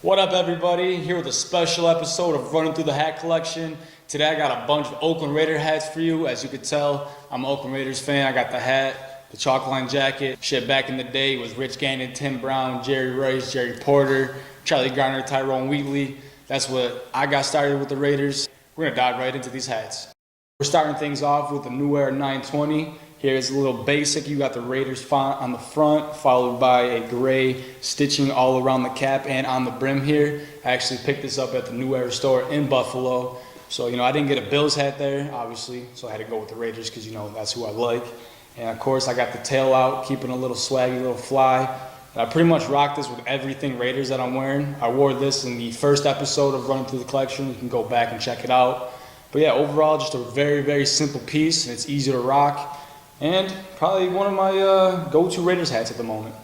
What up, everybody? Here with a special episode of Running Through the Hat Collection. Today I got a bunch of Oakland Raider hats for you. As you can tell, I'm an Oakland Raiders fan. I got the hat, the chalk line jacket. Shit, back in the day it was Rich Gannon, Tim Brown, Jerry Rice, Jerry Porter, Charlie Garner, Tyrone Wheatley. That's what I got started with the Raiders. We're gonna dive right into these hats. We're starting things off with the New Era 920. Here's a little basic. You got the Raiders font on the front, followed by a gray stitching all around the cap and on the brim here. I actually picked this up at the New Era store in Buffalo. So, I didn't get a Bills hat there, obviously, so I had to go with the Raiders because, that's who I like. And, of course, I got the tail out, keeping a little swaggy, little fly. And I pretty much rock this with everything Raiders that I'm wearing. I wore this in the first episode of Running Through the Collection. You can go back and check it out. But, yeah, overall, just a very, very simple piece, and it's easy to rock. And probably one of my go-to Raiders hats at the moment.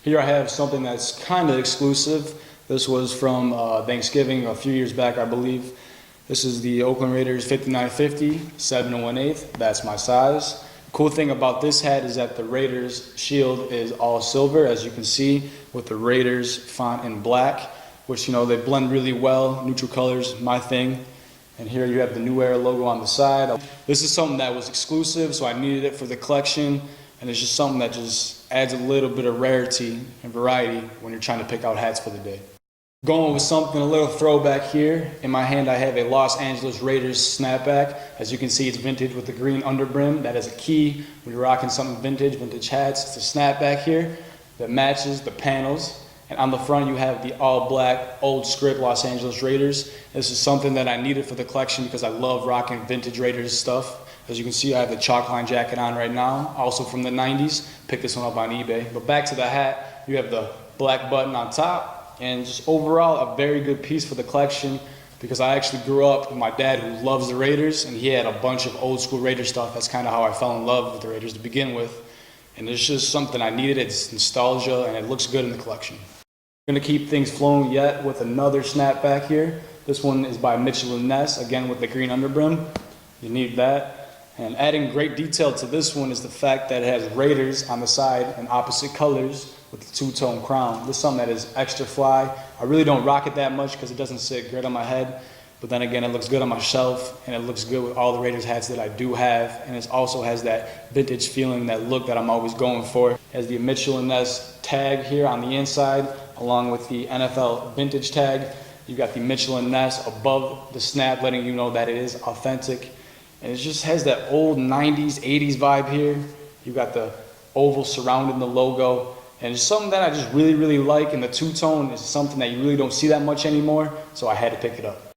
Here I have something that's kind of exclusive. This was from Thanksgiving a few years back, I believe. This is the Oakland Raiders 5950, 7 1/8. That's my size. Cool thing about this hat is that the Raiders shield is all silver, as you can see, with the Raiders font in black, which, they blend really well. Neutral colors, my thing. And here you have the New Era logo on the side. This is something that was exclusive, so I needed it for the collection. And it's just something that just adds a little bit of rarity and variety when you're trying to pick out hats for the day. Going with something a little throwback here. In my hand I have a Los Angeles Raiders Snapback. As you can see, it's vintage with the green underbrim. That is a key when you're rocking something vintage hats. It's a snapback here that matches the panels. And on the front, you have the all-black, old script Los Angeles Raiders. This is something that I needed for the collection because I love rocking vintage Raiders stuff. As you can see, I have the chalk line jacket on right now, also from the 90s. Picked this one up on eBay. But back to the hat, you have the black button on top. And just overall, a very good piece for the collection because I actually grew up with my dad who loves the Raiders, and he had a bunch of old-school Raider stuff. That's kind of how I fell in love with the Raiders to begin with. And it's just something I needed. It's nostalgia, and it looks good in the collection. We're going to keep things flowing yet with another snapback here. This one is by Mitchell & Ness, again with the green underbrim. You need that. And adding great detail to this one is the fact that it has Raiders on the side in opposite colors with the two-tone crown. This is something that is extra fly. I really don't rock it that much because it doesn't sit great on my head. But then again, it looks good on my shelf, and it looks good with all the Raiders hats that I do have. And it also has that vintage feeling, that look that I'm always going for. It has the Mitchell & Ness tag here on the inside, along with the NFL vintage tag. You got the Mitchell & Ness above the snap, letting you know that it is authentic. And it just has that old 90s, 80s vibe here. You got the oval surrounding the logo. And it's something that I just really, really like. And the two-tone is something that you really don't see that much anymore. So I had to pick it up.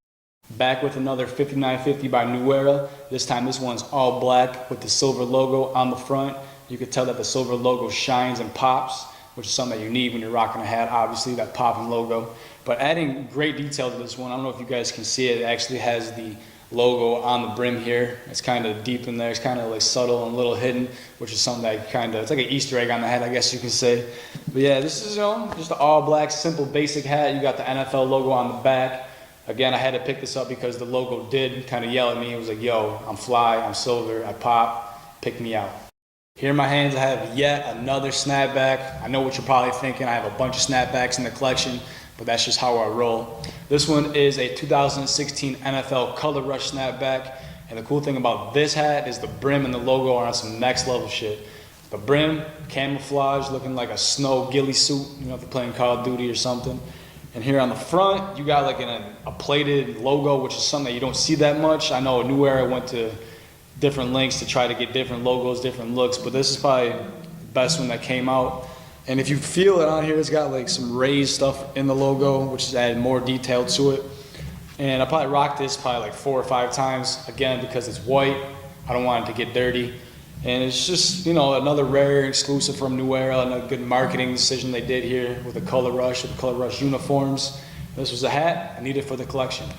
Back with another 5950 by New Era. This time this one's all black with the silver logo on the front. You can tell that the silver logo shines and pops, which is something that you need when you're rocking a hat, obviously, that popping logo. But adding great detail to this one, I don't know if you guys can see it, it actually has the logo on the brim here. It's kind of deep in there, it's kind of like subtle and a little hidden, which is something that it's like an Easter egg on the hat, I guess you can say. But yeah, this is, just an all black, simple, basic hat. You got the NFL logo on the back. Again, I had to pick this up because the logo did kind of yell at me. It was like, yo, I'm fly, I'm silver, I pop, pick me out. Here in my hands, I have yet another snapback. I know what you're probably thinking. I have a bunch of snapbacks in the collection, but that's just how I roll. This one is a 2016 NFL Color Rush snapback. And the cool thing about this hat is the brim and the logo are on some next level shit. The brim, camouflage, looking like a snow ghillie suit, if you're playing Call of Duty or something. And here on the front, you got like a plated logo, which is something that you don't see that much. I know New Era went to different lengths to try to get different logos, different looks, but this is probably the best one that came out. And if you feel it on here, it's got like some raised stuff in the logo, which is added more detail to it. And I probably rocked this like 4 or 5 times, again, because it's white. I don't want it to get dirty. And it's just, another rare exclusive from New Era, and a good marketing decision they did here with the Color Rush, with the Color Rush uniforms. This was a hat I needed for the collection.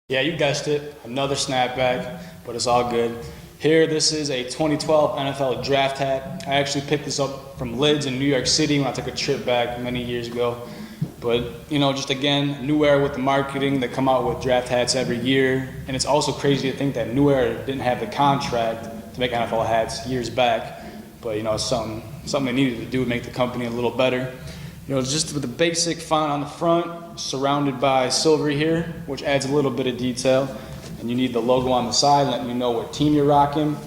Yeah, you guessed it, another snapback, but it's all good. Here, this is a 2012 NFL draft hat. I actually picked this up from Lids in New York City when I took a trip back many years ago. But, just again, New Era with the marketing. They come out with draft hats every year. And it's also crazy to think that New Era didn't have the contract to make NFL hats years back. But, it's something they needed to do to make the company a little better. You know, just with the basic font on the front, surrounded by silver here, which adds a little bit of detail. And you need the logo on the side, letting you know what team you're rocking.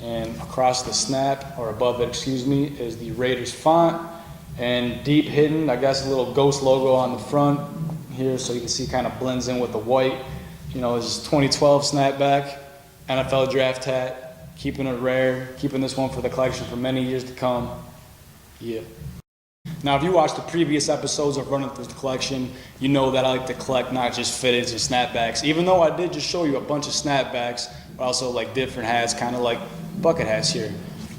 And across the snap, or above it, excuse me, is the Raiders font. And deep hidden, I guess, a little ghost logo on the front here, so you can see kind of blends in with the white. You know, this is 2012 Snapback, NFL draft hat, keeping it rare, keeping this one for the collection for many years to come. Yeah. Now, if you watched the previous episodes of Running Through the collection, you know that I like to collect not just fitteds and snapbacks. Even though I did just show you a bunch of snapbacks, but also like different hats, kind of like bucket hats here.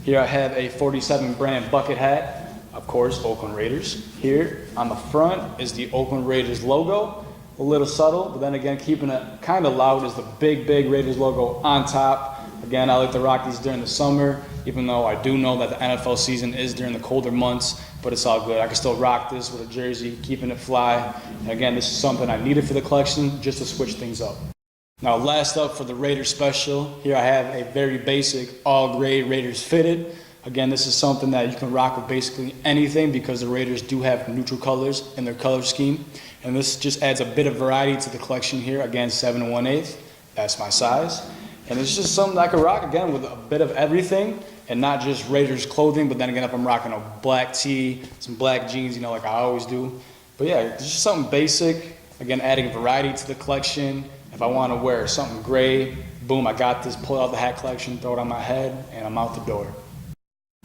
Here I have a 47 brand bucket hat, of course, Oakland Raiders. Here on the front is the Oakland Raiders logo, a little subtle, but then again, keeping it kind of loud is the big Raiders logo on top. Again, I like to rock these during the summer, even though I do know that the NFL season is during the colder months, but it's all good. I can still rock this with a jersey, keeping it fly. And again, this is something I needed for the collection just to switch things up. Now, last up for the Raiders Special, here I have a very basic all-gray Raiders fitted. Again, this is something that you can rock with basically anything because the Raiders do have neutral colors in their color scheme. And this just adds a bit of variety to the collection here. Again, 7 1/8, that's my size. And it's just something I can rock, again, with a bit of everything and not just Raiders clothing, but then again, if I'm rocking a black tee, some black jeans, you know, like I always do. But yeah, it's just something basic. Again, adding variety to the collection. If I want to wear something gray, boom, I got this, pull out the hat collection, throw it on my head, and I'm out the door.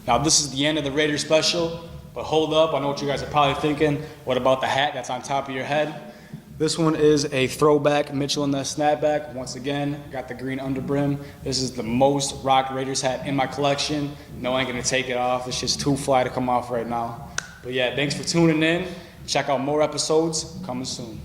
Now, this is the end of the Raiders Special, but hold up, I know what you guys are probably thinking. What about the hat that's on top of your head? This one is a Throwback Mitchell & Ness Snapback. Once again, got the green underbrim. This is the most rocked Raiders hat in my collection. No, I ain't gonna take it off. It's just too fly to come off right now. But yeah, thanks for tuning in. Check out more episodes coming soon.